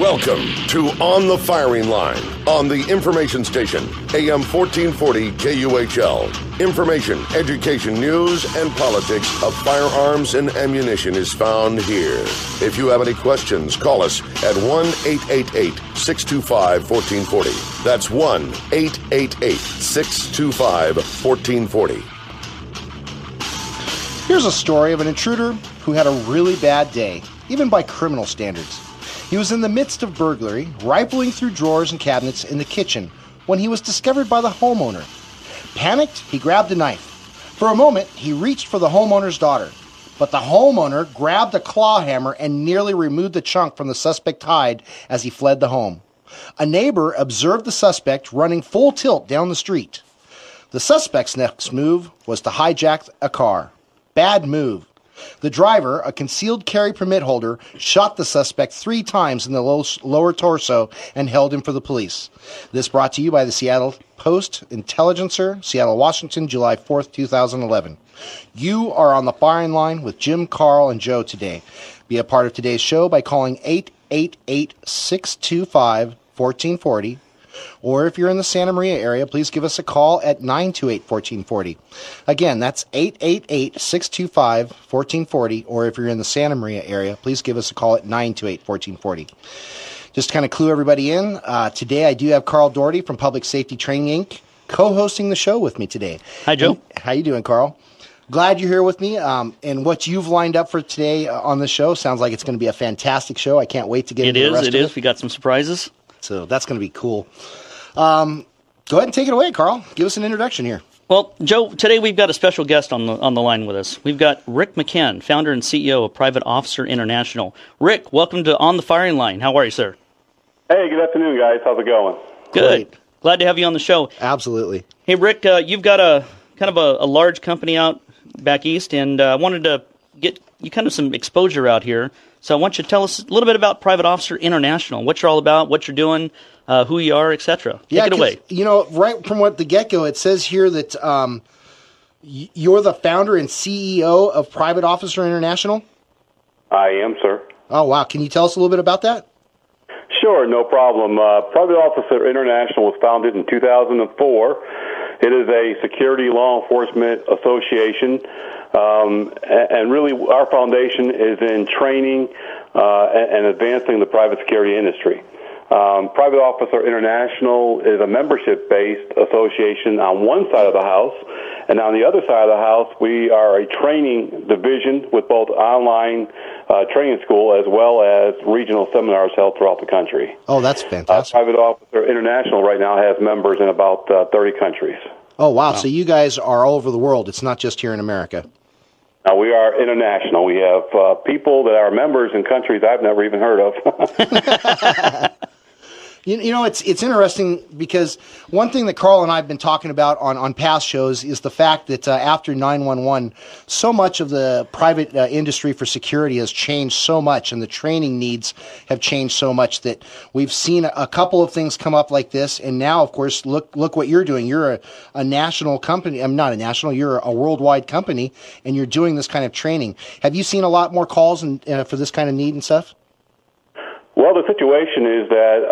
Welcome to On the Firing Line on the information station, AM1440 KHUL. Information, education, news, and politics of firearms and ammunition is found here. If you have any questions, call us at 1-888-625-1440. That's 1-888-625-1440. Here's a story of an intruder who had a really bad day, even by criminal standards. He was in the midst of burglary, rifling through drawers and cabinets in the kitchen, when he was discovered by the homeowner. Panicked, he grabbed a knife. For a moment, he reached for the homeowner's daughter, but the homeowner grabbed a claw hammer and nearly removed the chunk from the suspect's hide as he fled the home. A neighbor observed the suspect running full tilt down the street. The suspect's next move was to hijack a car. Bad move. The driver, a concealed carry permit holder, shot the suspect 3 times in the lower torso and held him for the police. This brought to you by the Seattle Post Intelligencer, Seattle, Washington, July 4th, 2011. You are on the firing line with Jim, Carl, and Joe today. Be a part of today's show by calling 888-625-1440. Or if you're in the Santa Maria area, please give us a call at 928-1440. Again, that's 888-625-1440. Or if you're in the Santa Maria area, please give us a call at 928-1440. Just to kind of clue everybody in, today I do have Carl Doherty from Public Safety Training, Inc. co-hosting the show with me today. Hi, Joe. How you doing, Carl? Glad you're here with me. And what you've lined up for today on the show sounds like it's going to be a fantastic show. I can't wait to get into the rest of it. It is. We got some surprises. So that's going to be cool. Go ahead and take it away, Carl. Give us an introduction here. Well, Joe, today we've got a special guest on the line with us. We've got Rick McCann, founder and CEO of Private Officer International. Rick, welcome to On the Firing Line. How are you, sir? Hey, good afternoon, guys. How's it going? Good. Great. Glad to have you on the show. Absolutely. Hey, Rick, you've got a kind of a large company out back east, and I wanted to get you kind of some exposure out here. So I want you to tell us a little bit about Private Officer International, what you're all about, what you're doing, who you are, etc. Take it away. You know, right from the get-go, it says here that you're the founder and CEO of Private Officer International? I am, sir. Oh, wow. Can you tell us a little bit about that? Sure, no problem. Private Officer International was founded in 2004. It is a security law enforcement association, and really our foundation is in training and advancing the private security industry. Private Officer International is a membership-based association on one side of the house, and on the other side of the house, we are a training division with both online training school as well as regional seminars held throughout the country. Oh, that's fantastic. Private Officer International right now has members in about 30 countries. Oh, wow. So you guys are all over the world. It's not just here in America. We are international. We have people that are members in countries I've never even heard of. You know, it's interesting because one thing that Carl and I have been talking about on past shows is the fact that after 9/11, so much of the private industry for security has changed so much, and the training needs have changed so much that we've seen a couple of things come up like this. And now, of course, look what you're doing. You're a national company. I'm not a national. You're a worldwide company, and you're doing this kind of training. Have you seen a lot more calls for this kind of need and stuff? Well, the situation is that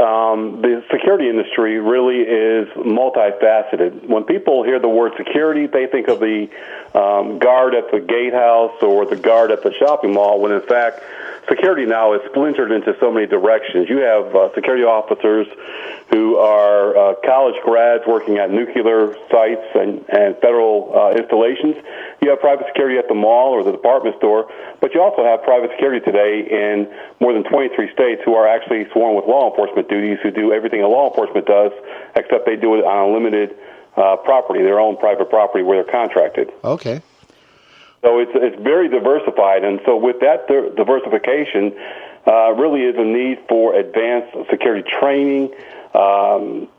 the security industry really is multifaceted. When people hear the word security, they think of the guard at the gatehouse or the guard at the shopping mall, when in fact security now is splintered into so many directions. You have security officers who are college grads working at nuclear sites and federal installations. You have private security at the mall or the department store, but you also have private security today in more than 23 states who are actually sworn with law enforcement duties, who do everything a law enforcement does, except they do it on a limited property, their own private property where they're contracted. Okay. So it's very diversified, and so with that diversification, really is a need for advanced security training,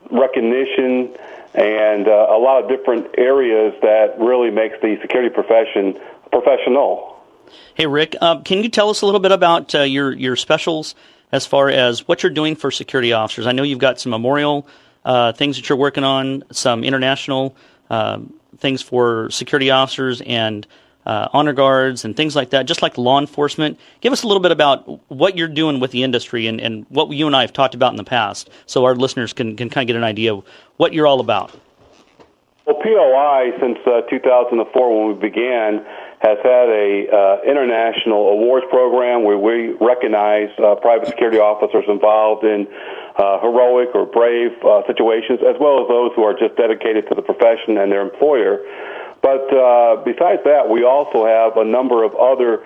recognition, and a lot of different areas that really makes the security profession professional. Hey, Rick, can you tell us a little bit about your specials as far as what you're doing for security officers? I know you've got some memorial things that you're working on, some international things for security officers, and honor guards and things like that, just like law enforcement. Give us a little bit about what you're doing with the industry and what you and I have talked about in the past, so our listeners can kind of get an idea of what you're all about. Well, POI, since 2004 when we began, has had a international awards program where we recognize private security officers involved in heroic or brave situations, as well as those who are just dedicated to the profession and their employer. But besides that, we also have a number of other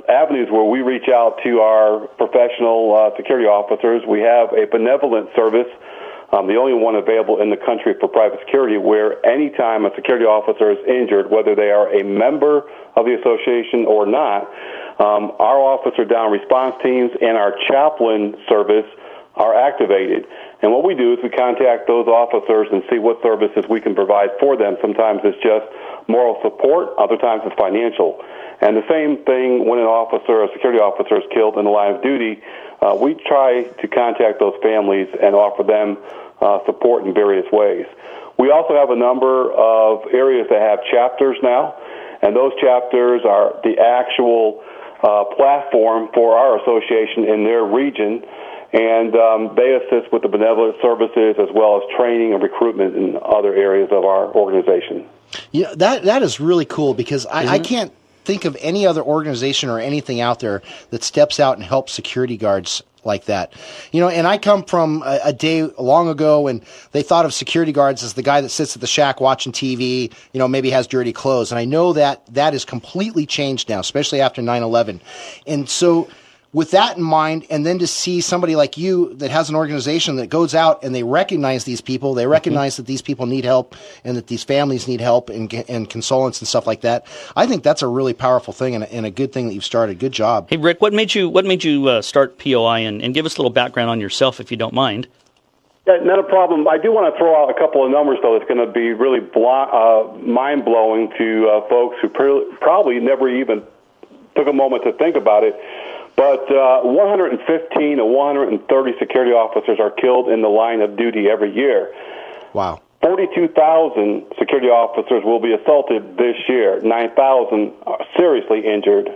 avenues where we reach out to our professional security officers. We have a benevolent service, the only one available in the country for private security, where anytime a security officer is injured, whether they are a member of the association or not, our officer down response teams and our chaplain service are activated. And what we do is we contact those officers and see what services we can provide for them. Sometimes it's just moral support, other times it's financial. And the same thing when a security officer is killed in the line of duty, we try to contact those families and offer them support in various ways. We also have a number of areas that have chapters now, and those chapters are the actual platform for our association in their region, and they assist with the benevolent services as well as training and recruitment in other areas of our organization. Yeah, that is really cool, because I can't think of any other organization or anything out there that steps out and helps security guards like that. And I come from a day long ago when they thought of security guards as the guy that sits at the shack watching TV, maybe has dirty clothes. And I know that is completely changed now, especially after 9/11. And so with that in mind, and then to see somebody like you that has an organization that goes out and they recognize these people, they recognize that these people need help and that these families need help and consolence and stuff like that. I think that's a really powerful thing and a good thing that you've started. Good job. Hey, Rick, what made you start POI, and give us a little background on yourself, if you don't mind. Yeah, not a problem. I do want to throw out a couple of numbers, though, that's going to be really mind-blowing to folks who probably never even took a moment to think about it. But 115 to 130 security officers are killed in the line of duty every year. Wow. 42,000 security officers will be assaulted this year. 9,000 are seriously injured.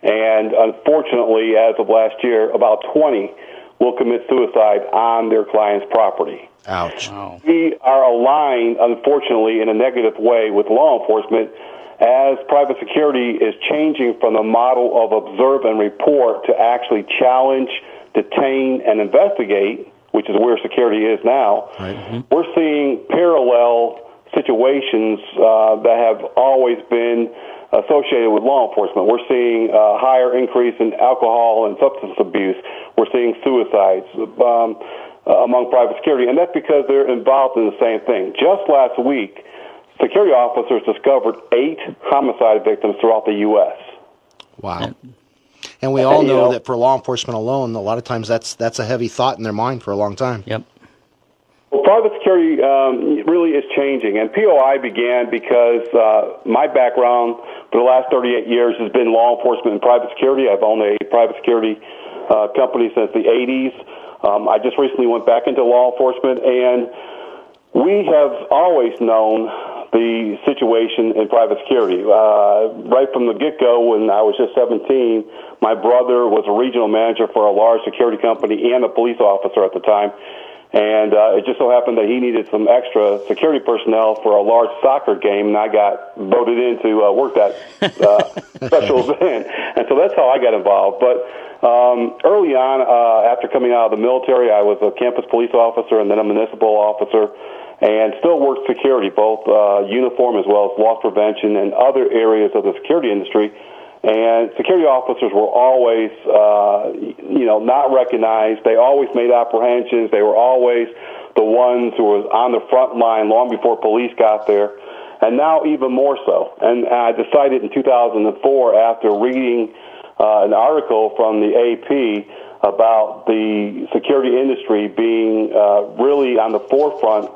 And unfortunately, as of last year, about 20 will commit suicide on their client's property. Ouch. Wow. We are aligned, unfortunately, in a negative way with law enforcement, as private security is changing from the model of observe and report to actually challenge, detain, and investigate, which is where security is now. Right. Mm-hmm. We're seeing parallel situations that have always been associated with law enforcement. We're seeing a higher increase in alcohol and substance abuse. We're seeing suicides among private security, and that's because they're involved in the same thing. Just last week, security officers discovered 8 homicide victims throughout the U.S. Wow. And we all know that for law enforcement alone, a lot of times that's a heavy thought in their mind for a long time. Yep. Well, private security really is changing, and POI began because my background for the last 38 years has been law enforcement and private security. I've owned a private security company since the 80s. I just recently went back into law enforcement, and we have always known the situation in private security. Right from the get-go, when I was just 17, my brother was a regional manager for a large security company and a police officer at the time. And it just so happened that he needed some extra security personnel for a large soccer game, and I got voted in to work that special event. And so that's how I got involved. But early on, after coming out of the military, I was a campus police officer and then a municipal officer, and still worked security, both uniform as well as loss prevention and other areas of the security industry. And security officers were always, not recognized. They always made apprehensions. They were always the ones who were on the front line long before police got there, and now even more so. And I decided in 2004, after reading an article from the AP about the security industry being really on the forefront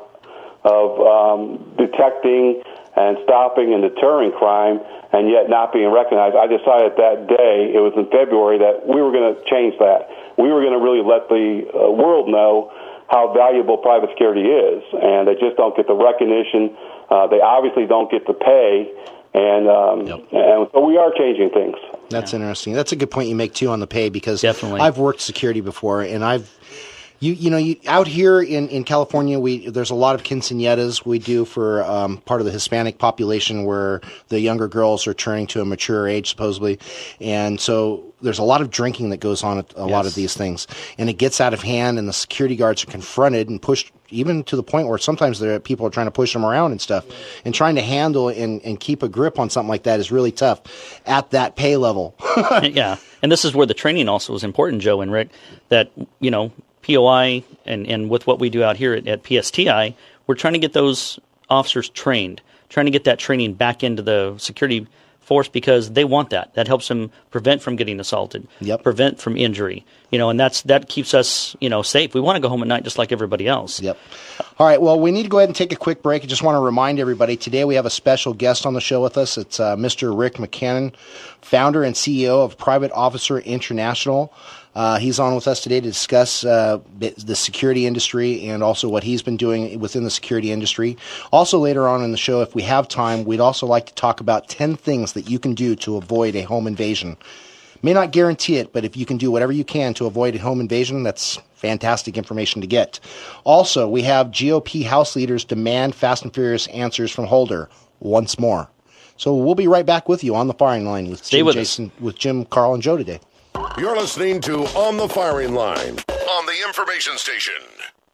of detecting and stopping and deterring crime, and yet not being recognized, I decided that day, it was in February, that we were going to change that. We were going to really let the world know how valuable private security is, and they just don't get the recognition. They obviously don't get the pay And so we are changing things. That's interesting. That's a good point you make too on the pay, because Definitely. I've worked security before, and out here in California, there's a lot of quinceañeras we do for part of the Hispanic population, where the younger girls are turning to a mature age supposedly, and so there's a lot of drinking that goes on at a lot of these things, and it gets out of hand, and the security guards are confronted and pushed, even to the point where sometimes people are trying to push them around and stuff, and trying to handle and keep a grip on something like that is really tough at that pay level. Yeah, and this is where the training also is important, Joe and Rick, that, POI and with what we do out here at PSTI, we're trying to get those officers trained, trying to get that training back into the security force, because they want that. That helps them prevent from getting assaulted, prevent from injury, and that keeps us, safe. We want to go home at night just like everybody else. Yep. All right, well, we need to go ahead and take a quick break. I just want to remind everybody, today we have a special guest on the show with us. It's Mr. Rick McCann, founder and CEO of Private Officer International. He's on with us today to discuss the security industry and also what he's been doing within the security industry. Also, later on in the show, if we have time, we'd also like to talk about 10 things that you can do to avoid a home invasion. May not guarantee it, but if you can do whatever you can to avoid a home invasion, that's fantastic information to get. Also, we have GOP House leaders demand Fast and Furious answers from Holder once more. So we'll be right back with you on the firing line with Jim, Carl, and Joe today. You're listening to On the Firing Line on the information station.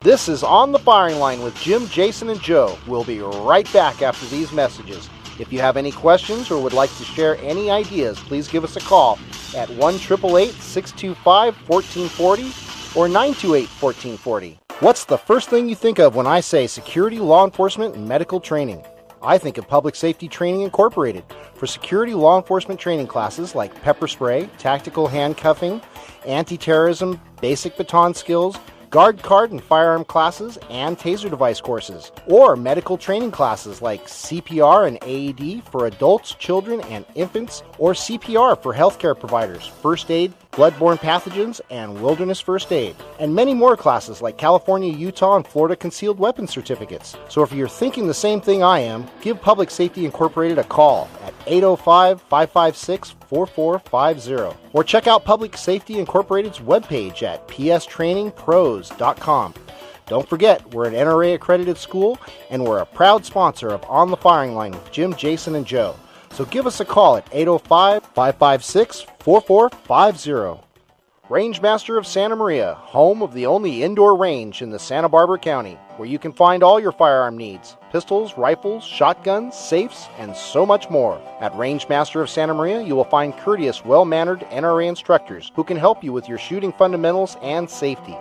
This is On the Firing Line with Jim, Jason, and Joe. We'll be right back after these messages. If you have any questions or would like to share any ideas, please give us a call at 1-888-625-1440 or 928-1440. What's the first thing you think of when I say security, law enforcement, and medical training? I think of Public Safety Training Incorporated for security law enforcement training classes like pepper spray, tactical handcuffing, anti-terrorism, basic baton skills, guard card and firearm classes, and taser device courses. Or medical training classes like CPR and AED for adults, children, and infants, or CPR for healthcare providers, first aid, bloodborne pathogens, and wilderness first aid. And many more classes like California, Utah, and Florida concealed weapons certificates. So if you're thinking the same thing I am, give Public Safety Incorporated a call at 805-556-4450. Or check out Public Safety Incorporated's webpage at pstrainingpros.com. Don't forget, we're an NRA-accredited school, and we're a proud sponsor of On the Firing Line with Jim, Jason, and Joe. So give us a call at 805-556-4450. Rangemaster of Santa Maria, home of the only indoor range in the Santa Barbara County, where you can find all your firearm needs: pistols, rifles, shotguns, safes, and so much more. At Rangemaster of Santa Maria, you will find courteous, well-mannered NRA instructors who can help you with your shooting fundamentals and safety.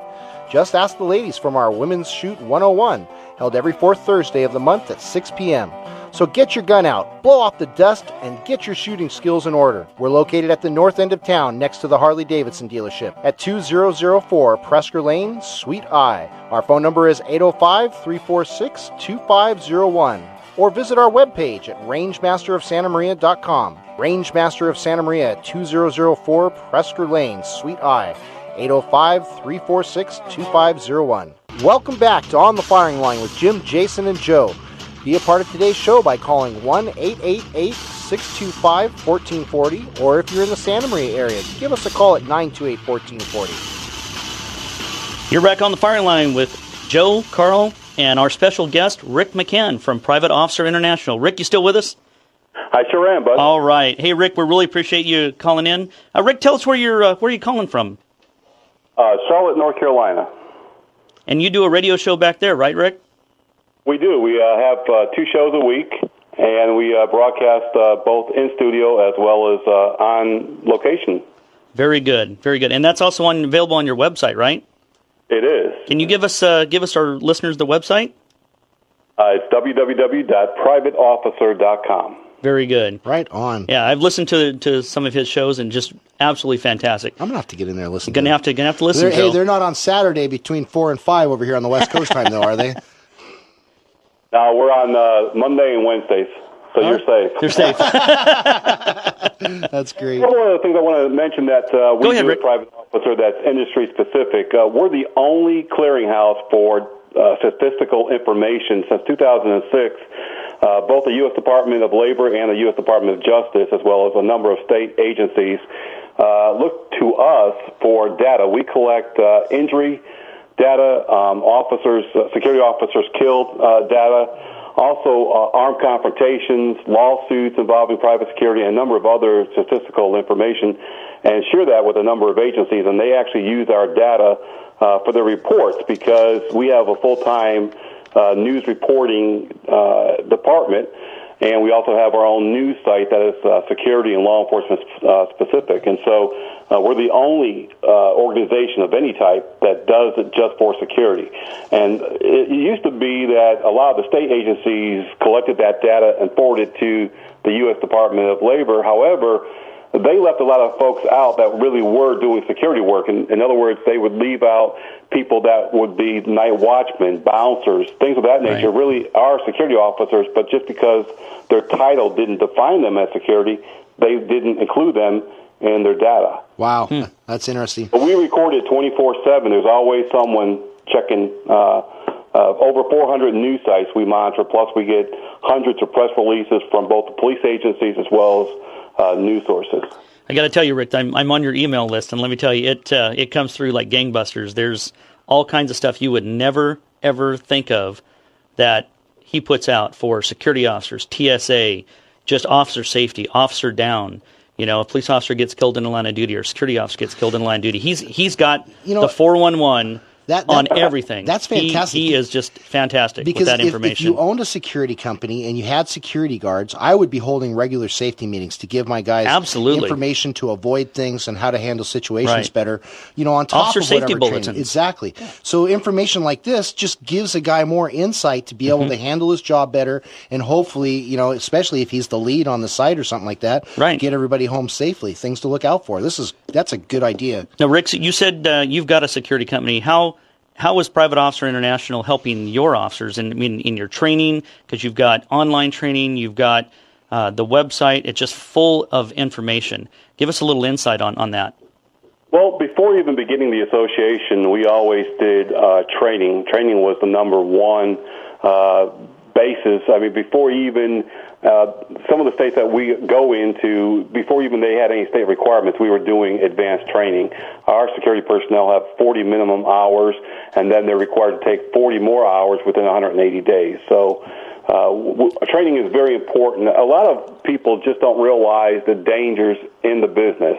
Just ask the ladies from our Women's Shoot 101, held every fourth Thursday of the month at 6 p.m. So get your gun out, blow off the dust, and get your shooting skills in order. We're located at the north end of town next to the Harley-Davidson dealership at 2004 Presker Lane, Suite I. Our phone number is 805-346-2501. Or visit our webpage at rangemasterofsantamaria.com. Rangemaster of Santa Maria at 2004 Presker Lane, Suite I. 805-346-2501. Welcome back to On the Firing Line with Jim, Jason, and Joe. Be a part of today's show by calling 1-888-625-1440, or if you're in the Santa Maria area, give us a call at 928-1440. You're back on the firing line with Joe, Carl, and our special guest, Rick McCann from Private Officer International. Rick, you still with us? I sure am, bud. All right. Hey, Rick, we really appreciate you calling in. Rick, tell us where you're calling from. Charlotte, North Carolina. And you do a radio show back there, right, Rick? We do. We have 2 shows a week, and we broadcast both in studio as well as on location. Very good, very good. And that's also available on your website, right? It is. Can you give us our listeners the website? It's www.privateofficer.com. Very good. Right on. Yeah, I've listened to some of his shows and just absolutely fantastic. I'm gonna have to get in there and listen. You're gonna have to listen. Hey, they're not on Saturday between 4 and 5 over here on the West Coast time, though, are they? No, we're on Monday and Wednesdays, so you're safe. You're safe. That's great. One of the things I want to mention that we do a private officer that's industry specific. We're the only clearinghouse for statistical information since 2006. both the U.S. Department of Labor and the U.S. Department of Justice, as well as a number of state agencies, look to us for data. We collect injury data, security officers killed data, also armed confrontations, lawsuits involving private security, and a number of other statistical information, and share that with a number of agencies. And they actually use our data for their reports, because we have a full-time news reporting department, and we also have our own news site that is security and law enforcement specific. And so we're the only organization of any type that does it just for security. And it used to be that a lot of the state agencies collected that data and forwarded to the U.S. Department of Labor. However, they left a lot of folks out that really were doing security work. In other words, they would leave out people that would be night watchmen, bouncers, things of that nature, really are security officers, but just because their title didn't define them as security, they didn't include them in their data. Wow, that's interesting. But we record it 24/7. There's always someone checking. Over 400 news sites we monitor, plus we get hundreds of press releases from both the police agencies as well as news sources. I got to tell you, Rick, I'm on your email list, and let me tell you, it comes through like gangbusters. There's all kinds of stuff you would never, ever think of that he puts out for security officers, TSA, just officer safety, officer down. You know, a police officer gets killed in the line of duty or a security officer gets killed in the line of duty. He's got the 411 on everything. That's fantastic. He is just fantastic because with that information. If you owned a security company and you had security guards, I would be holding regular safety meetings to give my guys information to avoid things and how to handle situations better. You know, on top officer of safety whatever bulletins. training. Exactly. So information like this just gives a guy more insight to be able to handle his job better, and hopefully, you know, especially if he's the lead on the site or something like that, get everybody home safely. Things to look out for. That's a good idea. Now, Rick, you said you've got a security company. How is Private Officer International helping your officers in your training? Because you've got online training, you've got the website. It's just full of information. Give us a little insight on that. Well, before even beginning the association, we always did training. Training was the number one basis. I mean, before even some of the states that we go into, before even they had any state requirements, we were doing advanced training. Our security personnel have 40 minimum hours, and then they're required to take 40 more hours within 180 days. So training is very important. A lot of people just don't realize the dangers in the business.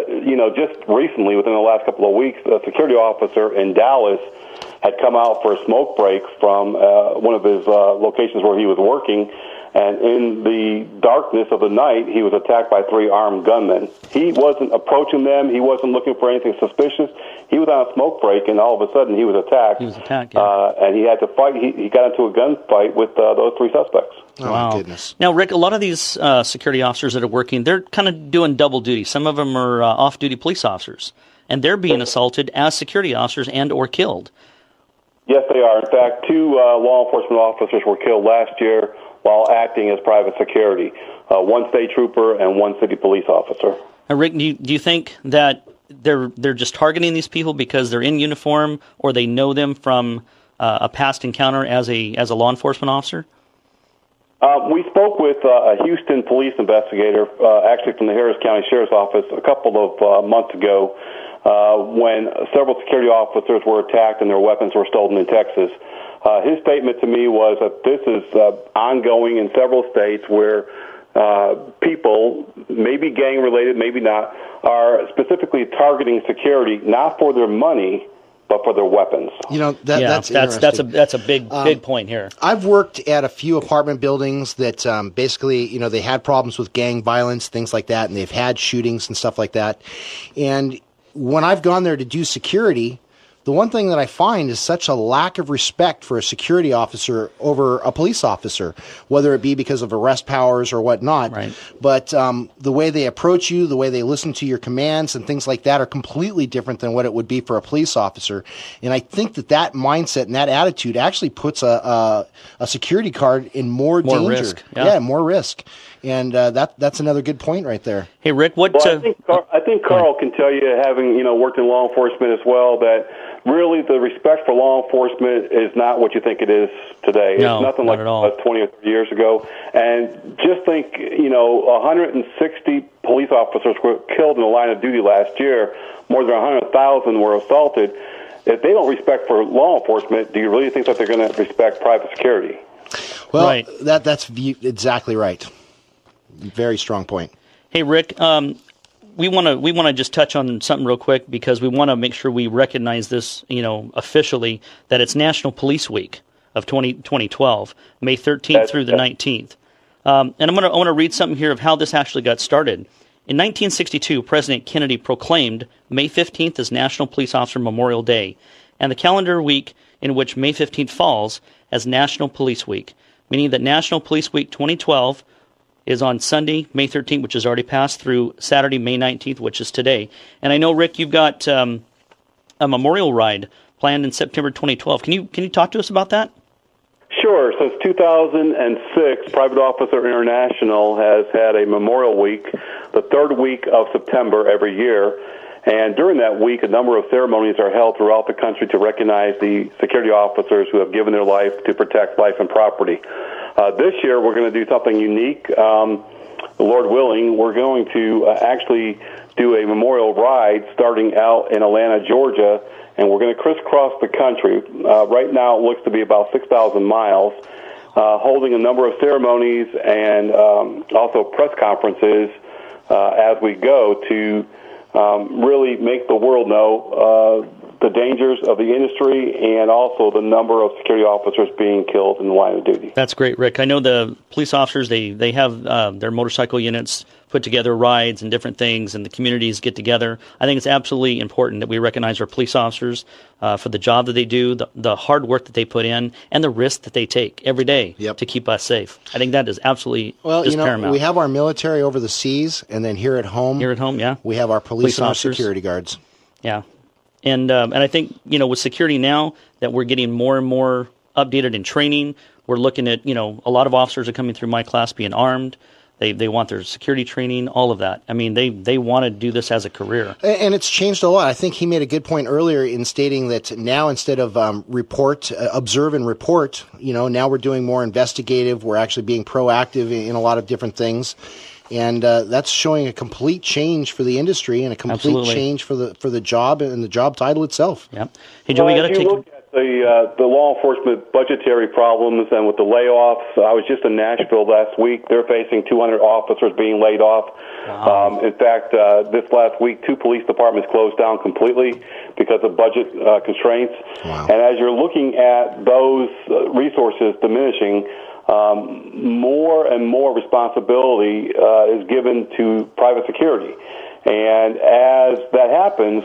You know, just recently, within the last couple of weeks, a security officer in Dallas had come out for a smoke break from one of his locations where he was working, and in the darkness of the night, he was attacked by 3 armed gunmen. He wasn't approaching them. He wasn't looking for anything suspicious. He was on a smoke break, and all of a sudden, he was attacked. And he had to fight. He got into a gunfight with those 3 suspects. Oh, my goodness. Now, Rick, a lot of these security officers that are working, they're kind of doing double duty. Some of them are off-duty police officers, and they're being assaulted as security officers and or killed. Yes, they are. In fact, 2 law enforcement officers were killed last year while acting as private security, 1 state trooper and 1 city police officer. Now, Rick, do you think that they're just targeting these people because they're in uniform, or they know them from a past encounter as a law enforcement officer? We spoke with a Houston police investigator, actually from the Harris County Sheriff's Office, a couple of months ago, when several security officers were attacked and their weapons were stolen in Texas. His statement to me was that this is ongoing in several states where people, maybe gang-related, maybe not, are specifically targeting security, not for their money, but for their weapons. You know, that's interesting. That's a big point here. I've worked at a few apartment buildings that basically, you know, they had problems with gang violence, things like that, and they've had shootings and stuff like that. And when I've gone there to do security, the one thing that I find is such a lack of respect for a security officer over a police officer, whether it be because of arrest powers or whatnot. Right. But the way they approach you, the way they listen to your commands and things like that are completely different than what it would be for a police officer. And I think that mindset and that attitude actually puts a security guard in more danger. Risk. Yeah, more risk. And that's another good point right there. Hey, Rick, what? Well, I think Carl can tell you, having worked in law enforcement as well, that really the respect for law enforcement is not what you think it is today. No, it's nothing not like at all. 20 or 30 years ago. And just think, 160 police officers were killed in the line of duty last year. More than 100,000 were assaulted. If they don't respect for law enforcement, do you really think that they're going to respect private security? Well, right. that's exactly right. Very strong point. Hey, Rick, we want to just touch on something real quick because we want to make sure we recognize this, officially, that it's National Police Week of 2012, May 13th through the 19th. And I want to read something here of how this actually got started. In 1962, President Kennedy proclaimed May 15th as National Police Officer Memorial Day, and the calendar week in which May 15th falls as National Police Week, meaning that National Police Week 2012 is on Sunday, May 13th, which has already passed, through Saturday, May 19th, which is today. And I know, Rick, you've got a memorial ride planned in September 2012. Can you talk to us about that? Sure. Since 2006, Private Officer International has had a Memorial Week, the third week of September every year. And during that week, a number of ceremonies are held throughout the country to recognize the security officers who have given their life to protect life and property. This year, we're going to do something unique. Lord willing, we're going to actually do a memorial ride starting out in Atlanta, Georgia, and we're going to crisscross the country. Right now, it looks to be about 6,000 miles, holding a number of ceremonies and also press conferences as we go to really make the world know the dangers of the industry and also the number of security officers being killed in the line of duty. That's great, Rick. I know the police officers, they have their motorcycle units put together rides and different things, and the communities get together. I think it's absolutely important that we recognize our police officers for the job that they do, the hard work that they put in, and the risk that they take every day to keep us safe. I think that is absolutely paramount. We have our military over the seas, and then here at home, we have our police and our security guards. Yeah. And I think, with security now that we're getting more and more updated in training, we're looking at, a lot of officers are coming through my class being armed. They want their security training, all of that. I mean, they want to do this as a career. And it's changed a lot. I think he made a good point earlier in stating that now instead of observe and report, now we're doing more investigative. We're actually being proactive in a lot of different things. And that's showing a complete change for the industry and a complete change for the job and the job title itself. Yep. Hey, Joe, we got to take. Look at the law enforcement budgetary problems and with the layoffs. I was just in Nashville last week. They're facing 200 officers being laid off. Wow. In fact, this last week, 2 police departments closed down completely because of budget constraints. Wow. And as you're looking at those resources diminishing, more and more responsibility is given to private security. And as that happens,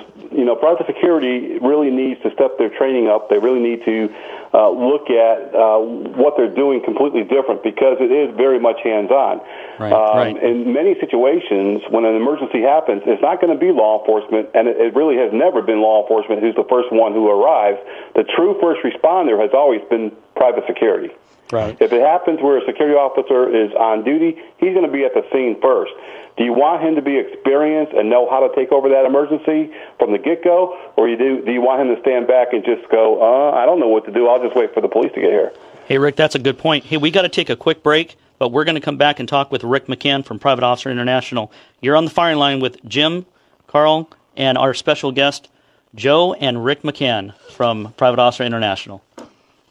private security really needs to step their training up. They really need to look at what they're doing completely different because it is very much hands-on. Right. In many situations, when an emergency happens, it's not going to be law enforcement, and it really has never been law enforcement who's the first one who arrives. The true first responder has always been private security. Right. If it happens where a security officer is on duty, he's going to be at the scene first. Do you want him to be experienced and know how to take over that emergency from the get-go, or do you want him to stand back and just go, I don't know what to do, I'll just wait for the police to get here? Hey, Rick, that's a good point. Hey, we got to take a quick break, but we're going to come back and talk with Rick McCann from Private Officer International. You're on the firing line with Jim, Carl, and our special guest, Joe and Rick McCann from Private Officer International.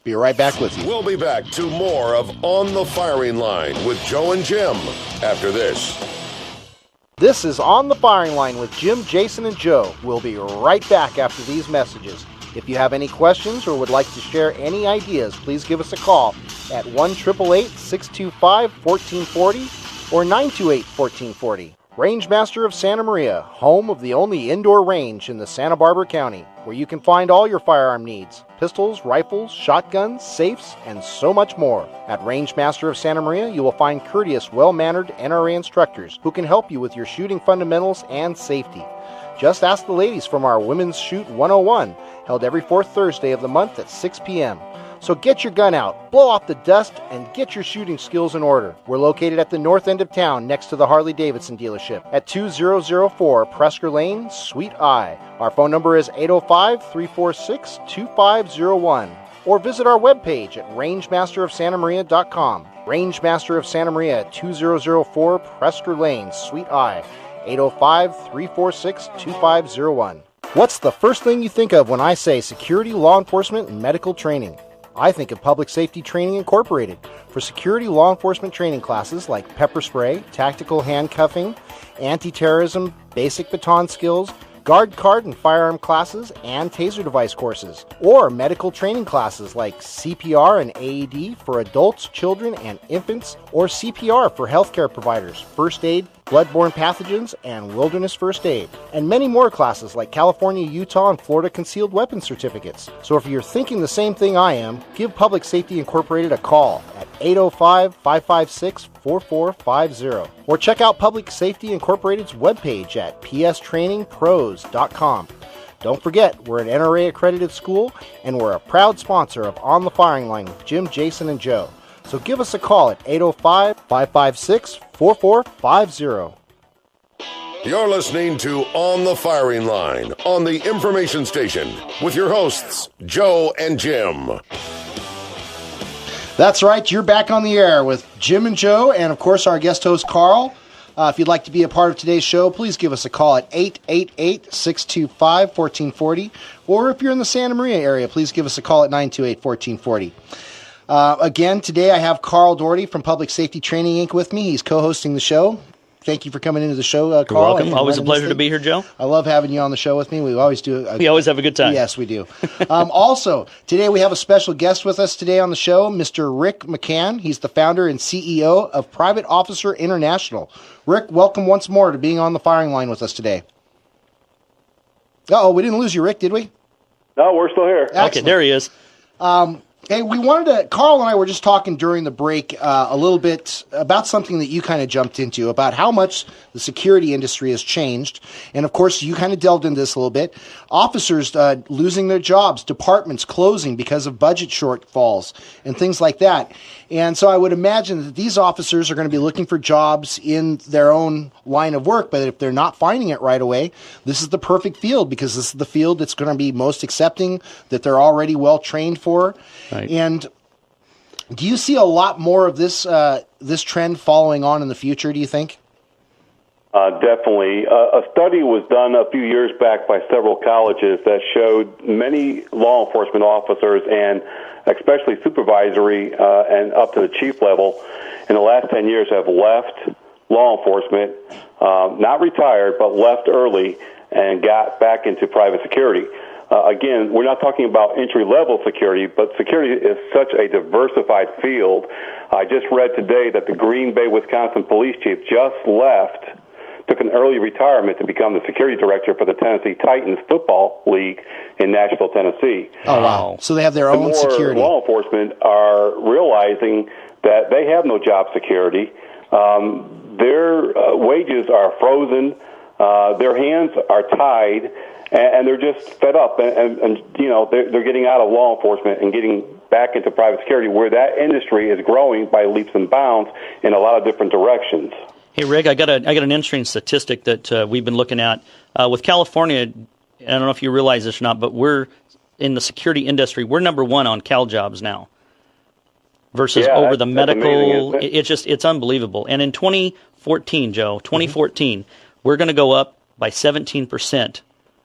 Be right back with you. We'll be back to more of On the Firing Line with Joe and Jim after this. This is On the Firing Line with Jim, Jason, and Joe. We'll be right back after these messages. If you have any questions or would like to share any ideas, please give us a call at 1-888-625-1440 or 928-1440. Rangemaster of Santa Maria, home of the only indoor range in the Santa Barbara County, where you can find all your firearm needs, pistols, rifles, shotguns, safes, and so much more. At Rangemaster of Santa Maria, you will find courteous, well-mannered NRA instructors who can help you with your shooting fundamentals and safety. Just ask the ladies from our Women's Shoot 101, held every fourth Thursday of the month at 6 p.m. So get your gun out, blow off the dust, and get your shooting skills in order. We're located at the north end of town next to the Harley-Davidson dealership at 2004 Presker Lane, Suite I. Our phone number is 805-346-2501. Or visit our webpage at rangemasterofsantamaria.com. Rangemaster of Santa Maria, 2004 Presker Lane, Suite I, 805-346-2501. What's the first thing you think of when I say security, law enforcement, and medical training? I think of Public Safety Training Incorporated for security law enforcement training classes like pepper spray, tactical handcuffing, anti-terrorism, basic baton skills, guard card and firearm classes, and taser device courses. Or medical training classes like CPR and AED for adults, children, and infants, or CPR for healthcare providers, first aid, bloodborne pathogens, and wilderness first aid. And many more classes like California, Utah, and Florida concealed weapons certificates. So if you're thinking the same thing I am, give Public Safety Incorporated a call at 805-556-4450. Or check out Public Safety Incorporated's webpage at pstrainingpros.com. Don't forget, we're an NRA-accredited school, and we're a proud sponsor of On the Firing Line with Jim, Jason, and Joe. So give us a call at 805-556-4450. You're listening to On the Firing Line on the Information Station with your hosts, Joe and Jim. That's right, you're back on the air with Jim and Joe, and of course our guest host, Carl. If you'd like to be a part of today's show, please give us a call at 888-625-1440. Or if you're in the Santa Maria area, please give us a call at 928-1440. Again, today I have Carl Doherty from Public Safety Training Inc. with me. He's co-hosting the show. Thank you for coming into the show, Carl. You're welcome. Always a pleasure to be here, Joe. I love having you on the show with me. We always do. We always have a good time. Yes, we do. Also, today we have a special guest with us today on the show, Mr. Rick McCann. He's the founder and CEO of Private Officer International. Rick, welcome once more to being on the firing line with us today. Uh-oh, we didn't lose you, Rick, did we? No, we're still here. Excellent. Okay, there he is. Hey, we wanted to, Carl and I were just talking during the break a little bit about something that you kind of jumped into, about how much the security industry has changed. And of course, you kind of delved into this a little bit. Officers losing their jobs, departments closing because of budget shortfalls and things like that. And so I would imagine that these officers are going to be looking for jobs in their own line of work, but if they're not finding it right away, this is the perfect field because this is the field that's going to be most accepting, that they're already well trained for. Right. And do you see a lot more of this this trend following on in the future, do you think? Definitely. A study was done a few years back by several colleges that showed many law enforcement officers, and especially supervisory and up to the chief level, in the last 10 years have left law enforcement, not retired, but left early and got back into private security. Again, we're not talking about entry-level security, but security is such a diversified field. I just read today that the Green Bay, Wisconsin police chief just took an early retirement to become the security director for the Tennessee Titans Football League in Nashville, Tennessee. Oh, wow. So they have their own security. Law enforcement are realizing that they have no job security. Their wages are frozen. Their hands are tied. And they're just fed up, and you know, they're getting out of law enforcement and getting back into private security, where that industry is growing by leaps and bounds in a lot of different directions. Hey, Rick, I got an interesting statistic that we've been looking at with California. I don't know if you realize this or not, but we're in the security industry. We're number one on Cal jobs now versus over the medical. It's unbelievable. And in 2014, Joe, 2014, we're going to go up by 17%.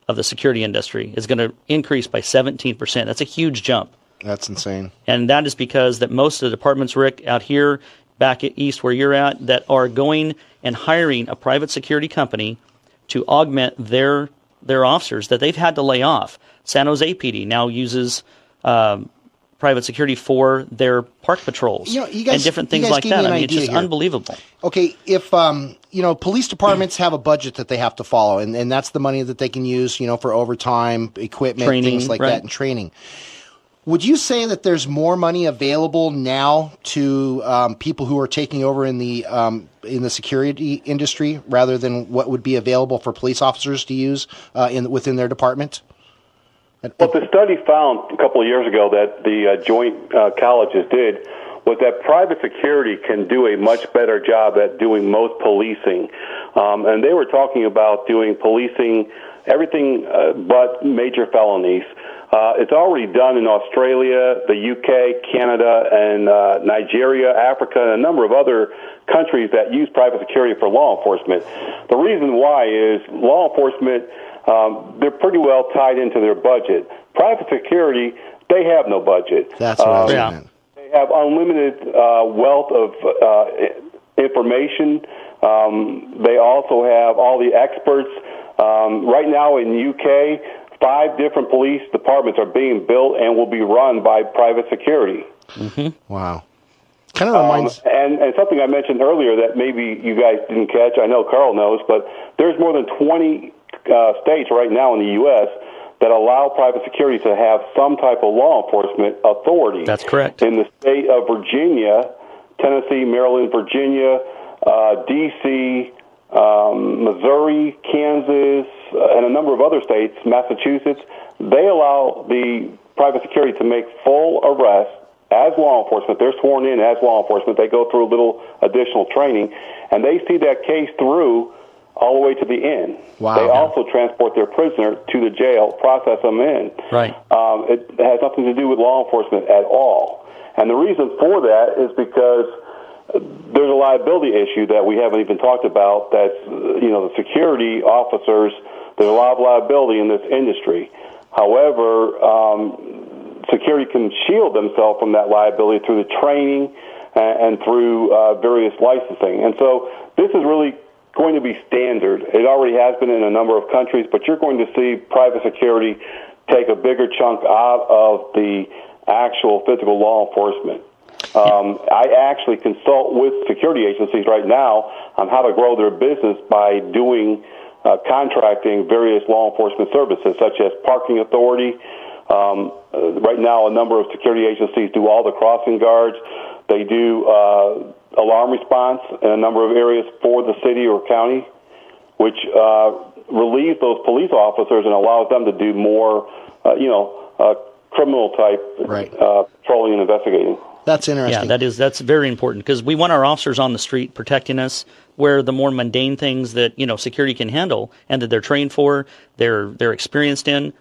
Of the security industry is going to increase by 17%. That's a huge jump. That's insane. And that is because that most of the departments, Rick, out here, back at East where you're at, that are going and hiring a private security company to augment their officers that they've had to lay off. San Jose PD now uses private security for their park patrols and different things like that. I mean, it's just unbelievable. Okay, if police departments have a budget that they have to follow, and that's the money that they can use, for overtime, equipment, training, things like that, and training. Would you say that there's more money available now to people who are taking over in the security industry rather than what would be available for police officers to use within their department? What the study found a couple of years ago that the joint colleges did was that private security can do a much better job at doing most policing. And they were talking about doing policing, everything but major felonies. It's already done in Australia, the UK, Canada, and Nigeria, Africa, and a number of other countries that use private security for law enforcement. The reason why is law enforcement, they're pretty well tied into their budget. Private security, they have no budget. That's what I was saying. They have unlimited wealth of information. They also have all the experts. Right now in the UK, 5 different police departments are being built and will be run by private security. Mm-hmm. Wow. Kind of reminds... And something I mentioned earlier that maybe you guys didn't catch, I know Carl knows, but there's more than 20 states right now in the U.S. that allow private security to have some type of law enforcement authority. That's correct. In the state of Virginia, Tennessee, Maryland, Virginia, D.C., Missouri, Kansas, and a number of other states, Massachusetts, they allow the private security to make full arrests as law enforcement. They're sworn in as law enforcement. They go through a little additional training, and they see that case through all the way to the end. Wow. They also transport their prisoner to the jail, process them in. Right. It has nothing to do with law enforcement at all. And the reason for that is because there's a liability issue that we haven't even talked about. That's, the security officers, there's a lot of liability in this industry. However, security can shield themselves from that liability through the training and through various licensing. And so this is really going to be standard. It already has been in a number of countries, but you're going to see private security take a bigger chunk out of the actual physical law enforcement. I actually consult with security agencies right now on how to grow their business by doing contracting various law enforcement services, such as parking authority. Right now, a number of security agencies do all the crossing guards. They do alarm response in a number of areas for the city or county, which relieves those police officers and allows them to do more, criminal-type patrolling and investigating. That's interesting. Yeah, that's very important because we want our officers on the street protecting us, where the more mundane things that security can handle and that they're trained for, they're experienced in,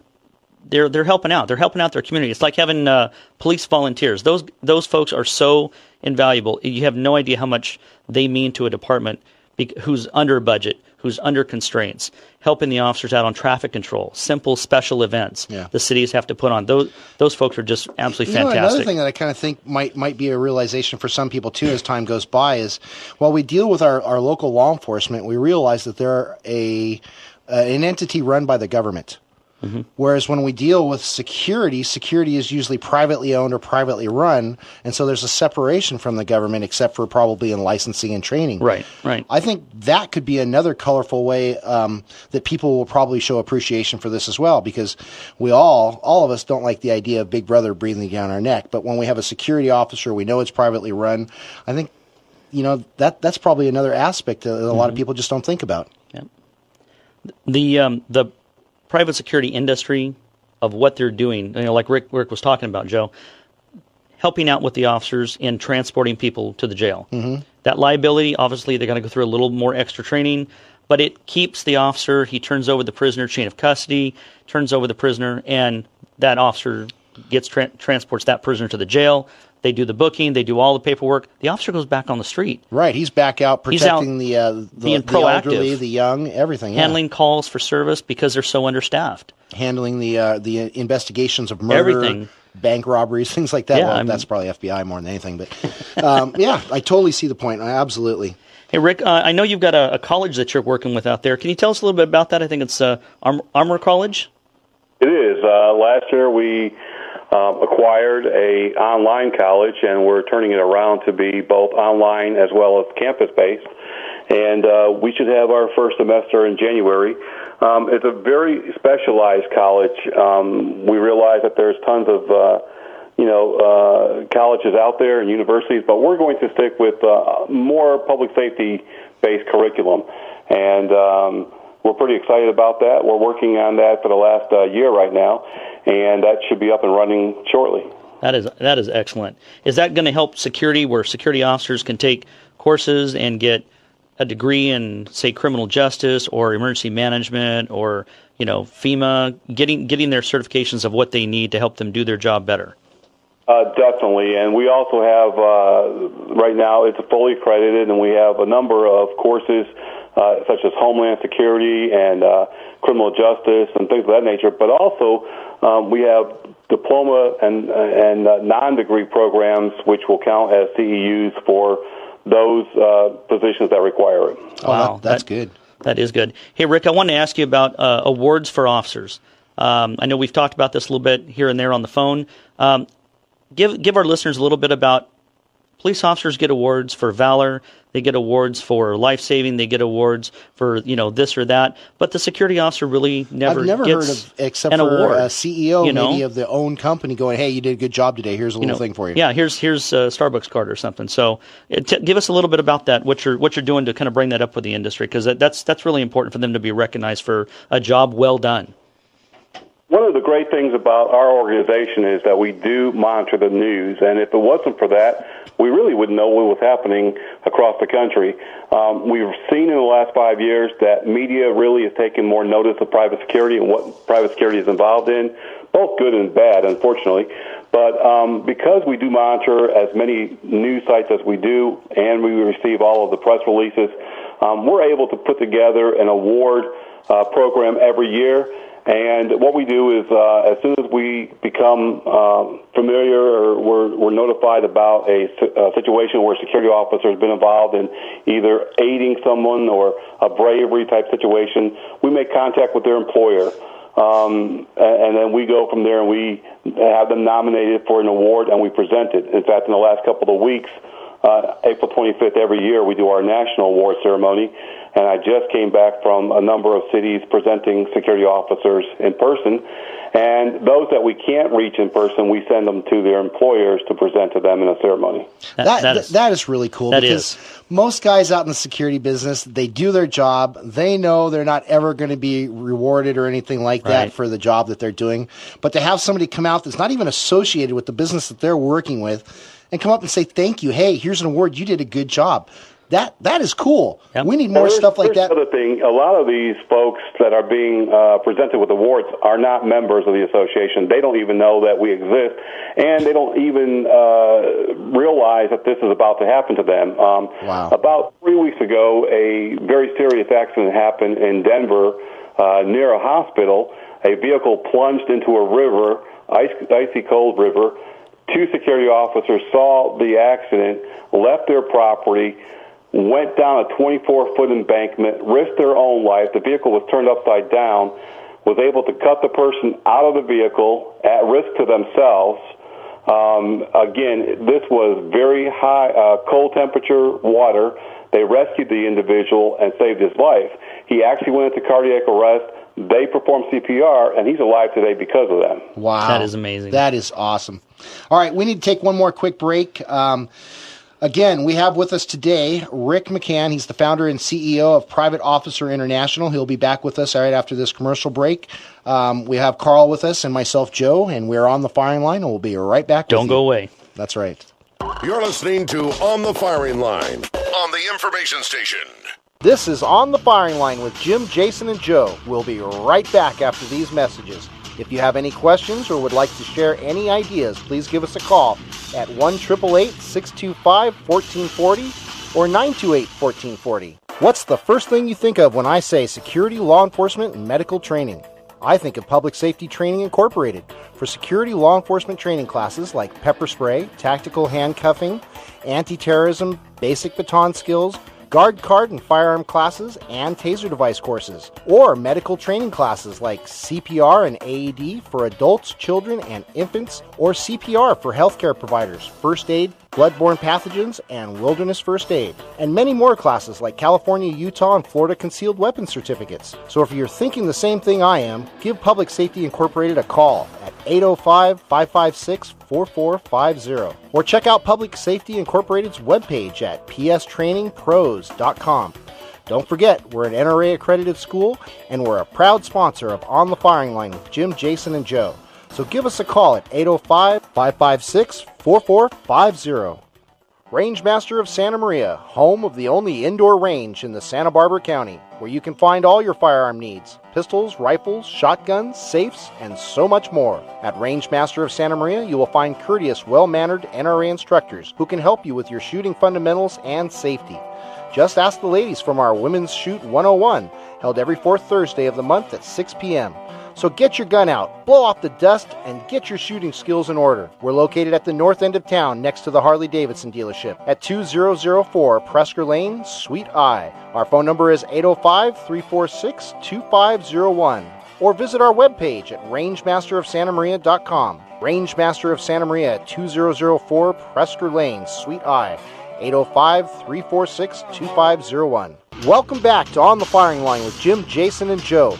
they're helping out. They're helping out their community. It's like having police volunteers. Those folks are so invaluable. You have no idea how much they mean to a department who's under budget, who's under constraints, helping the officers out on traffic control, simple special events the cities have to put on. Those folks are just absolutely fantastic. Another thing that I kind of think might be a realization for some people too as time goes by is while we deal with our local law enforcement, we realize that they're an entity run by the government. Mm-hmm. Whereas when we deal with security is usually privately owned or privately run, and so there's a separation from the government except for probably in licensing and training. Right. I think that could be another colorful way that people will probably show appreciation for this as well, because we all of us don't like the idea of Big Brother breathing down our neck, but when we have a security officer, we know it's privately run, I think that's probably another aspect that a lot of people just don't think about. Yeah. The private security industry of what they're doing, like Rick was talking about, Joe, helping out with the officers in transporting people to the jail. Mm-hmm. That liability, obviously, they're going to go through a little more extra training, but it keeps the officer, he turns over the prisoner, chain of custody, turns over the prisoner, and that officer transports that prisoner to the jail. They do the booking. They do all the paperwork. The officer goes back on the street. Right. He's back out protecting the elderly, the young, everything. Handling calls for service because they're so understaffed. Handling the investigations of murder, everything. Bank robberies, things like that. Yeah, well, that's probably FBI more than anything. But I totally see the point. Absolutely. Hey, Rick, I know you've got a college that you're working with out there. Can you tell us a little bit about that? I think it's Armor College. It is. Last year we acquired a online college, and we're turning it around to be both online as well as campus-based. And we should have our first semester in January. It's a very specialized college. We realize that there's tons of colleges out there and universities, but we're going to stick with more public safety-based curriculum. And we're pretty excited about that. We're working on that for the last year right now. and that should be up and running shortly. That is excellent. Is that going to help security, where security officers can take courses and get a degree in, say, criminal justice or emergency management or, FEMA, getting their certifications of what they need to help them do their job better? Definitely, and we also have, right now, it's fully accredited, and we have a number of courses such as Homeland Security and criminal justice and things of that nature, but also we have diploma and non-degree programs which will count as CEUs for those positions that require it. Wow, that's good. That is good. Hey, Rick, I wanted to ask you about awards for officers. I know we've talked about this a little bit here and there on the phone. Give our listeners a little bit about police officers get awards for valor. They get awards for life-saving. They get awards for, this or that. But the security officer really I've never gets heard of, except an for award, a CEO maybe of the own company going, hey, you did a good job today. Here's a little thing for you. Yeah, here's a Starbucks card or something. So give us a little bit about that, what you're doing to kind of bring that up with the industry, because that's really important for them to be recognized for a job well done. One of the great things about our organization is that we do monitor the news, and if it wasn't for that, we really wouldn't know what was happening across the country. We've seen in the last 5 years that media really has taken more notice of private security and what private security is involved in, both good and bad, unfortunately. But because we do monitor as many news sites as we do, and we receive all of the press releases, we're able to put together an award program every year. And what we do is, as soon as we become familiar or we're notified about a situation where a security officer has been involved in either aiding someone or a bravery type situation, we make contact with their employer. And then we go from there and we have them nominated for an award and we present it. In fact, in the last couple of weeks, April 25th every year, we do our national award ceremony. And I just came back from a number of cities presenting security officers in person. And those that we can't reach in person, we send them to their employers to present to them in a ceremony. That is really cool, because most guys out in the security business, they do their job. They know they're not ever going to be rewarded or anything like that for the job that they're doing. But to have somebody come out that's not even associated with the business that they're working with and come up and say, thank you, hey, here's an award, you did a good job. That is cool. Yep. We need more stuff like that. Another thing, a lot of these folks that are being presented with awards are not members of the association. They don't even know that we exist, and they don't even realize that this is about to happen to them. Wow. About 3 weeks ago, a very serious accident happened in Denver near a hospital. A vehicle plunged into a river, icy cold river. 2 security officers saw the accident, left their property, went down a 24-foot embankment, risked their own life. The vehicle was turned upside down, was able to cut the person out of the vehicle at risk to themselves. Again, this was very high, cold temperature water. They rescued the individual and saved his life. He actually went into cardiac arrest. They performed CPR, and he's alive today because of them. Wow. That is amazing. That is awesome. All right, we need to take one more quick break. Again, we have with us today Rick McCann. He's the founder and CEO of Private Officer International. He'll be back with us right after this commercial break. We have Carl with us and myself, Joe, and we're on the firing line, and we'll be right back with you. Don't go away. That's right. You're listening to On the Firing Line on the information station. This is On the Firing Line with Jim, Jason, and Joe. We'll be right back after these messages. If you have any questions or would like to share any ideas, please give us a call at 1-888-625-1440 or 928-1440. What's the first thing you think of when I say security, law enforcement, and medical training? I think of Public Safety Training Incorporated for security law enforcement training classes like pepper spray, tactical handcuffing, anti-terrorism, basic baton skills, guard card and firearm classes, and taser device courses, or medical training classes like CPR and AED for adults, children, and infants, or CPR for healthcare providers, first aid, bloodborne pathogens, and wilderness first aid, and many more classes like California, Utah, and Florida concealed weapons certificates. So if you're thinking the same thing I am, give Public Safety Incorporated a call at 805-556-4450, or check out Public Safety Incorporated's webpage at pstrainingpros.com. Don't forget, we're an NRA accredited school, and we're a proud sponsor of On the Firing Line with Jim, Jason, and Joe. So give us a call at 805-556-4450. Rangemaster of Santa Maria, home of the only indoor range in the Santa Barbara County, where you can find all your firearm needs: pistols, rifles, shotguns, safes, and so much more. At Rangemaster of Santa Maria, you will find courteous, well-mannered NRA instructors who can help you with your shooting fundamentals and safety. Just ask the ladies from our Women's Shoot 101, held every fourth Thursday of the month at 6 p.m. So get your gun out, blow off the dust, and get your shooting skills in order. We're located at the north end of town next to the Harley-Davidson dealership at 2004 Presker Lane, Suite I. Our phone number is 805-346-2501. Or visit our webpage at rangemasterofsantamaria.com. Rangemaster of Santa Maria at 2004 Presker Lane, Suite I. 805-346-2501. Welcome back to On the Firing Line with Jim, Jason, and Joe.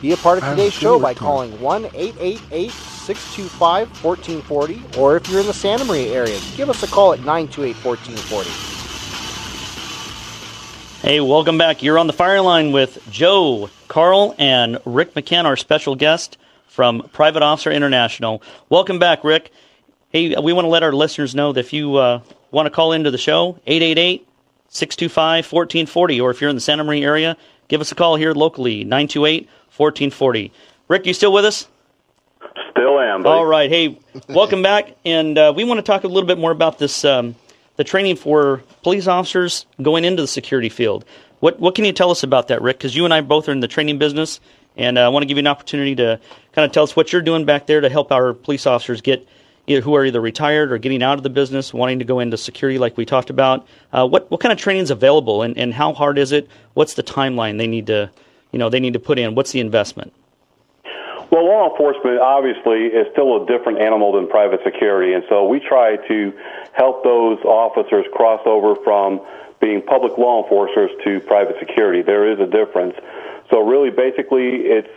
Be a part of today's show by calling 1-888-625-1440, or if you're in the Santa Maria area, give us a call at 928-1440. Hey, welcome back. You're on the firing line with Joe, Carl, and Rick McCann, our special guest from Private Officer International. Welcome back, Rick. Hey, we want to let our listeners know that if you want to call into the show, 888-625-1440, or if you're in the Santa Maria area, give us a call here locally, 928-1440. Rick, you still with us? Still am, buddy. All right. Hey, welcome back. And we want to talk a little bit more about this, the training for police officers going into the security field. What can you tell us about that, Rick? Because you and I both are in the training business, and I want to give you an opportunity to kind of tell us what you're doing back there to help our police officers get who are either retired or getting out of the business, wanting to go into security like we talked about. What kind of training is available, and how hard is it? What's the timeline they need to put in? What's the investment? Well, law enforcement obviously is still a different animal than private security, and so we try to help those officers cross over from being public law enforcers to private security. There is a difference. So really, basically, it's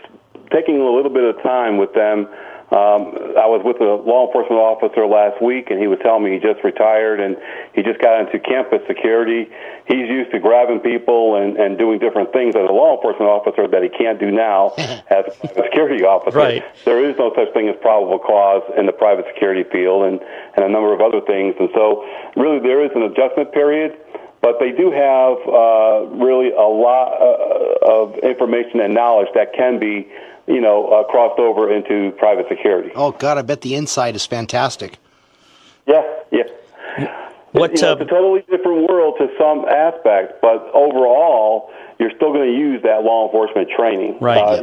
taking a little bit of time with them. I was with a law enforcement officer last week, and he was telling me he just retired and he just got into campus security. He's used to grabbing people and doing different things as a law enforcement officer that he can't do now as a private security officer. Right. There is no such thing as probable cause in the private security field and a number of other things. And so really there is an adjustment period, but they do have really a lot of information and knowledge that can be crossed over into private security. Oh, God, I bet the inside is fantastic. Yeah. It's a totally different world to some aspects, but overall, you're still going to use that law enforcement training. Right.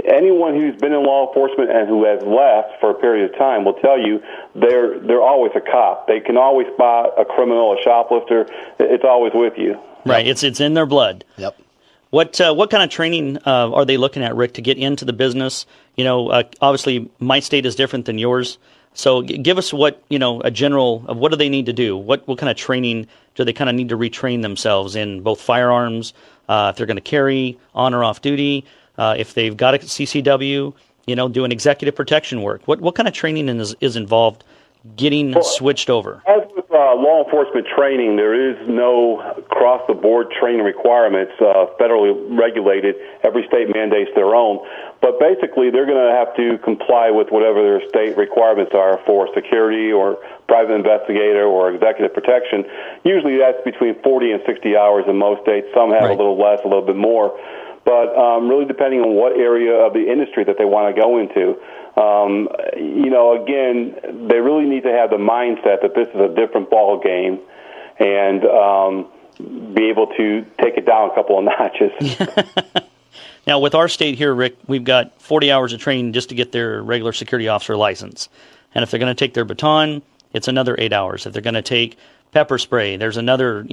Anyone who's been in law enforcement and who has left for a period of time will tell you they're always a cop. They can always spot a criminal, a shoplifter. It's always with you. Right. It's in their blood. Yep. What kind of training are they looking at, Rick, to get into the business? Obviously, my state is different than yours. So give us a general of what do they need to do? What kind of training do they kind of need to retrain themselves in, both firearms, if they're going to carry on or off duty, if they've got a CCW, doing executive protection work? What kind of training is involved getting switched over? As with law enforcement training, there is no across-the-board training requirements, federally regulated. Every state mandates their own. But basically, they're going to have to comply with whatever their state requirements are for security or private investigator or executive protection. Usually that's between 40 and 60 hours in most states. Some have a little less, a little bit more. But really depending on what area of the industry that they want to go into. Again, they really need to have the mindset that this is a different ball game and be able to take it down a couple of notches. Now, with our state here, Rick, we've got 40 hours of training just to get their regular security officer license. And if they're going to take their baton, it's another 8 hours. If they're going to take pepper spray, there's another,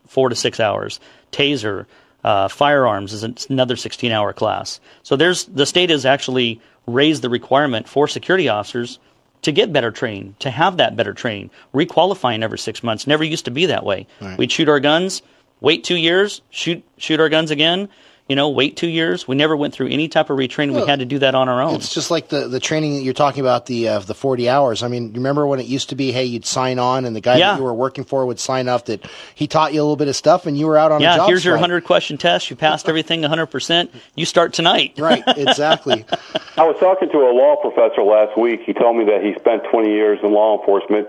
4 to 6 hours. Taser, firearms is another 16-hour class. So the state has actually raised the requirement for security officers to get better training, to have that better training, requalifying every 6 months. Never used to be that way. Right. We'd shoot our guns, wait 2 years, shoot our guns again. wait 2 years. We never went through any type of retraining. We had to do that on our own. It's just like the training that you're talking about, the 40 hours. I mean, remember when it used to be, hey, you'd sign on, and the guy that you were working for would sign up that he taught you a little bit of stuff, and you were out on a job here's your site. 100-question test. You passed everything 100%. You start tonight. Right, exactly. I was talking to a law professor last week. He told me that he spent 20 years in law enforcement.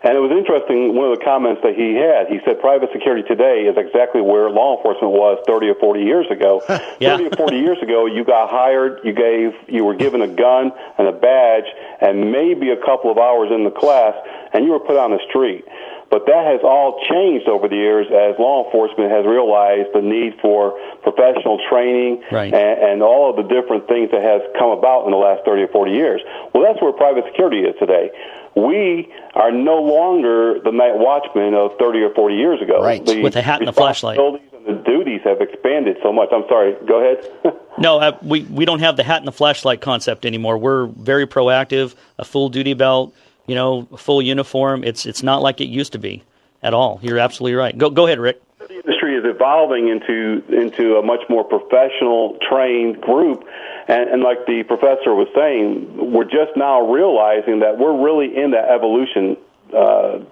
And it was interesting, one of the comments that he had, he said private security today is exactly where law enforcement was 30 or 40 years ago. 30 or 40 years ago, you got hired, you were given a gun and a badge and maybe a couple of hours in the class, and you were put on the street. But that has all changed over the years as law enforcement has realized the need for professional training and all of the different things that has come about in the last 30 or 40 years. Well, that's where private security is today. We are no longer the night watchman of 30 or 40 years ago. Right, with a hat and a flashlight. The duties have expanded so much. I'm sorry, go ahead. No, we don't have the hat and the flashlight concept anymore. We're very proactive, a full duty belt, a full uniform. It's not like it used to be at all. You're absolutely right. Go ahead, Rick. The industry is evolving into a much more professional, trained group. And like the professor was saying, we're just now realizing that we're really in that evolution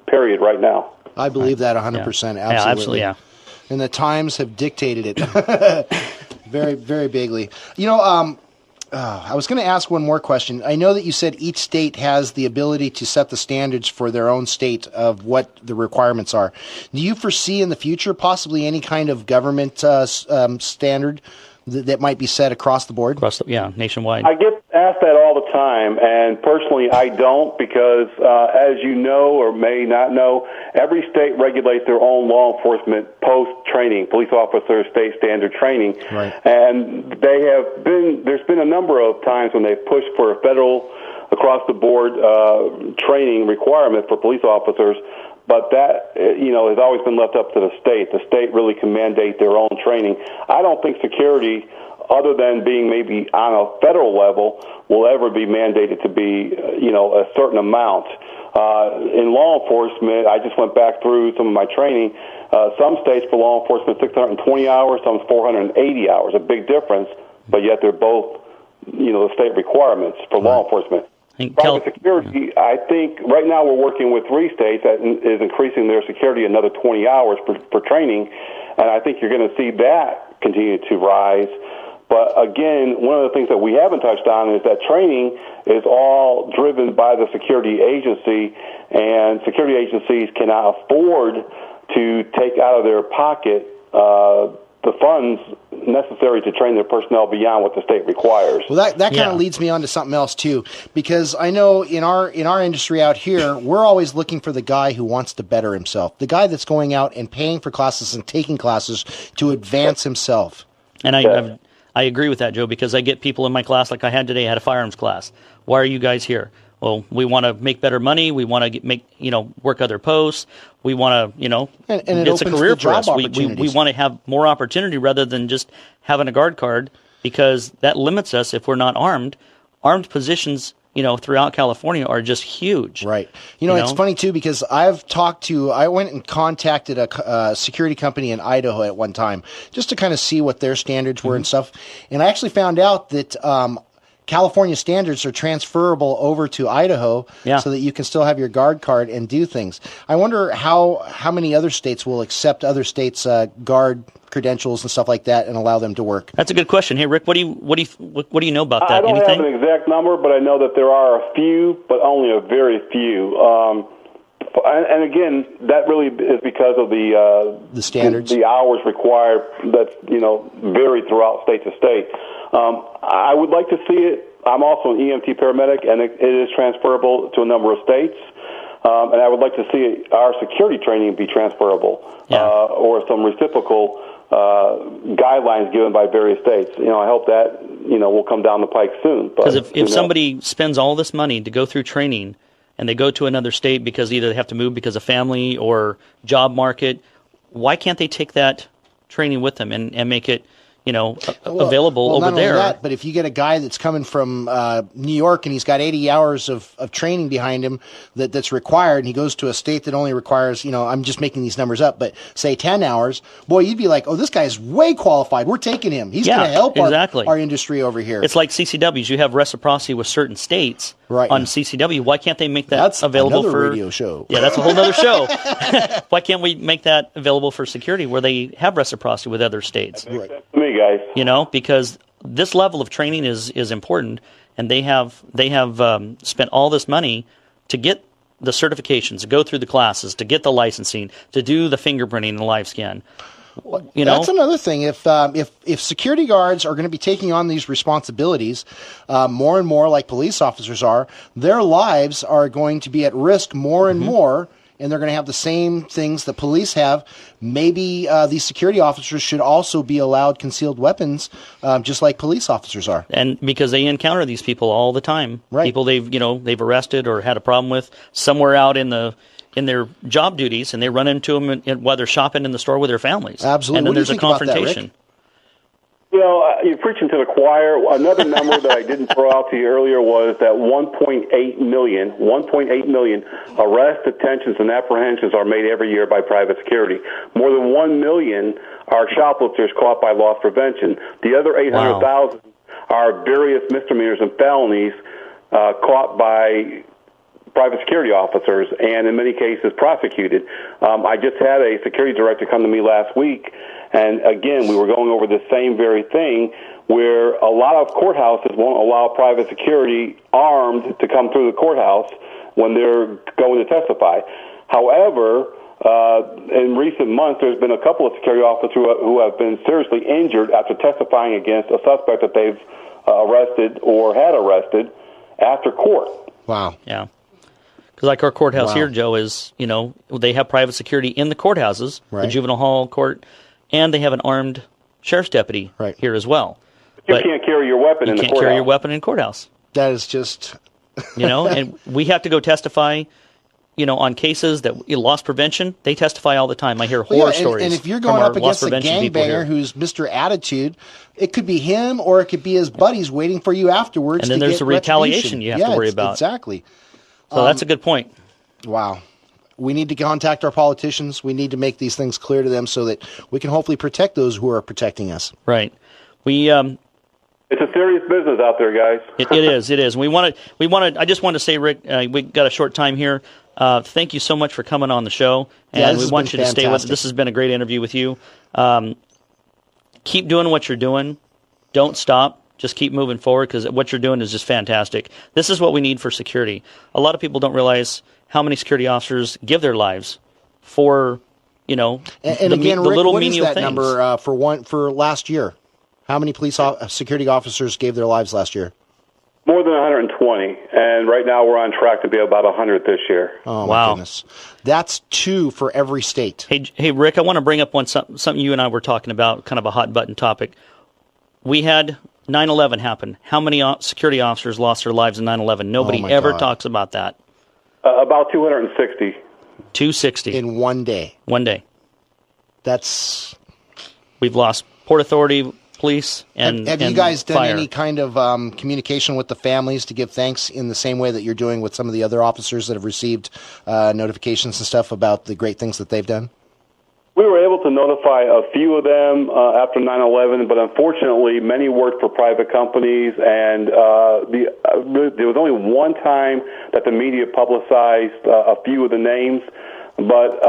period right now. I believe that 100%. Yeah, Absolutely. yeah. And the times have dictated it very, very bigly. I was going to ask one more question. I know that you said each state has the ability to set the standards for their own state of what the requirements are. Do you foresee in the future possibly any kind of government standard that might be set across the board? Nationwide. I get asked that all the time, and personally I don't, because as you know or may not know, every state regulates their own law enforcement post-training, police officer state standard training. Right. And there's been a number of times when they've pushed for a federal across-the-board training requirement for police officers. But that, has always been left up to the state. The state really can mandate their own training. I don't think security, other than being maybe on a federal level, will ever be mandated to be, a certain amount. In law enforcement, I just went back through some of my training. Some states for law enforcement, 620 hours, some 480 hours, a big difference, but yet they're both, the state requirements for law enforcement. Private security, I think right now we're working with 3 states that is increasing their security another 20 hours for training, and I think you're going to see that continue to rise. But again, one of the things that we haven't touched on is that training is all driven by the security agency, and security agencies cannot afford to take out of their pocket the funds necessary to train their personnel beyond what the state requires. Well, that kind of leads me on to something else too, because I know in our industry out here, we're always looking for the guy who wants to better himself, the guy that's going out and paying for classes and taking classes to advance himself. And I agree with that, Joe, because I get people in my class like I had today. I had a firearms class. Why are you guys here? Well, we want to make better money. We want to work other posts. We want to, and it's a career for us. We want to have more opportunity rather than just having a guard card, because that limits us if we're not armed. Armed positions, throughout California are just huge. Right. It's funny too, because I went and contacted a security company in Idaho at one time just to kind of see what their standards were and stuff. And I actually found out that California standards are transferable over to Idaho so that you can still have your guard card and do things. I wonder how many other states will accept other states' guard credentials and stuff like that and allow them to work. That's a good question. Hey, Rick, what do you know about that? I don't have an exact number, but I know that there are a few, but only a very few. And again, that really is because of the standards, the hours required that vary throughout state to state. I would like to see it. I'm also an EMT paramedic, and it is transferable to a number of states. And I would like to see our security training be transferable, or some reciprocal guidelines given by various states. I hope that will come down the pike soon. Because if somebody spends all this money to go through training, and they go to another state because either they have to move because of family or job market, why can't they take that training with them and make it, available over not there. Only that, but if you get a guy that's coming from New York and he's got 80 hours of training behind him that's required, and he goes to a state that only requires, I'm just making these numbers up, but say 10 hours, boy, you'd be like, oh, this guy's way qualified. We're taking him. He's going to help our industry over here. It's like CCWs. You have reciprocity with certain states on CCW. Why can't they make that that's available for radio show? Yeah, that's a whole other show. Why can't we make that available for security where they have reciprocity with other states? That makes sense to me, guys. Because this level of training is important, and they have spent all this money to get the certifications, to go through the classes, to get the licensing, to do the fingerprinting and the live scan. That's another thing. If security guards are going to be taking on these responsibilities more and more, like police officers are, their lives are going to be at risk more and more. And they're going to have the same things that police have. Maybe these security officers should also be allowed concealed weapons, just like police officers are. And because they encounter these people all the time, right. People they've arrested or had a problem with somewhere out in their job duties, and they run into them while they're shopping in the store with their families. Absolutely. And then there's a confrontation. You're preaching to the choir. Another number that I didn't throw out to you earlier was that 1.8 million arrests, detentions, and apprehensions are made every year by private security. More than 1 million are shoplifters caught by loss prevention. The other 800,000 are various misdemeanors and felonies caught by private security officers, and in many cases prosecuted. I just had a security director come to me last week, and again, we were going over the same very thing, where a lot of courthouses won't allow private security armed to come through the courthouse when they're going to testify. However, in recent months, there's been a couple of security officers who have been seriously injured after testifying against a suspect that they've arrested or had arrested after court. Wow. Yeah. Because like our courthouse here, Joe, is, they have private security in the courthouses, the juvenile hall court, and they have an armed sheriff's deputy here as well. But you can't carry your weapon in the courthouse. You can't carry your weapon in courthouse. That is just... and we have to go testify, on cases that loss prevention. They testify all the time. I hear horror stories. And if you're going up against a gangbanger who's Mr. Attitude, it could be him or it could be his buddies waiting for you afterwards. And then there's the retaliation you have to worry about. Exactly. So that's a good point. Wow. We need to contact our politicians. We need to make these things clear to them so that we can hopefully protect those who are protecting us. Right. It's a serious business out there, guys. It is. We want to. I just want to say, Rick, we got a short time here. Thank you so much for coming on the show, and we want you to stay with us. This has been a great interview with you. Keep doing what you're doing. Don't stop. Just keep moving forward, because what you're doing is just fantastic. This is what we need for security. A lot of people don't realize how many security officers give their lives for, and again, Rick, little what menial is that things. Number for last year? How many security officers gave their lives last year? More than 120, and right now we're on track to be about 100 this year. Oh, my goodness. That's 2 for every state. Hey, Rick, I want to bring up something you and I were talking about, kind of a hot-button topic. We had 9/11 happen. How many security officers lost their lives in 9/11? Nobody ever talks about that. About 260. 260. In one day. One day. We've lost Port Authority, police, and have you guys done fire. any kind of communication with the families to give thanks in the same way that you're doing with some of the other officers that have received notifications and stuff about the great things that they've done? We were able to notify a few of them after 9/11, but unfortunately, many worked for private companies, and there was only one time that the media publicized a few of the names, but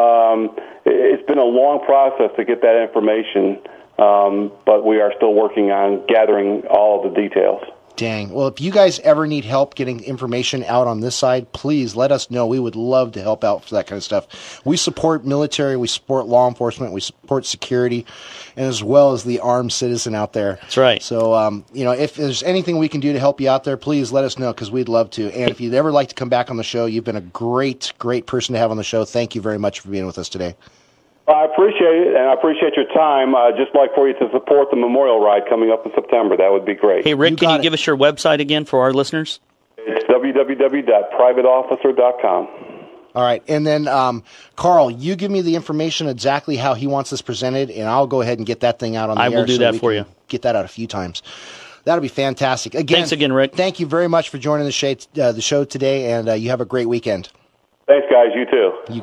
it's been a long process to get that information, but we are still working on gathering all of the details. Dang. Well, if you guys ever need help getting information out on this side, please let us know. We would love to help out for that kind of stuff. We support military, we support law enforcement, we support security, and as well as the armed citizen out there. That's right. So, if there's anything we can do to help you out there, please let us know, because we'd love to. And if you'd ever like to come back on the show, you've been a great, great person to have on the show. Thank you very much for being with us today. I appreciate it, and I appreciate your time. I'd just like for you to support the memorial ride coming up in September. That would be great. Hey, Rick, can you give us your website again for our listeners? It's www.privateofficer.com. All right. And then, Carl, you give me the information exactly how he wants this presented, and I'll go ahead and get that thing out on the air. I will do that for you. Get that out a few times. That'll be fantastic. Again, thanks again, Rick. Thank you very much for joining the show today, and you have a great weekend. Thanks, guys. You too.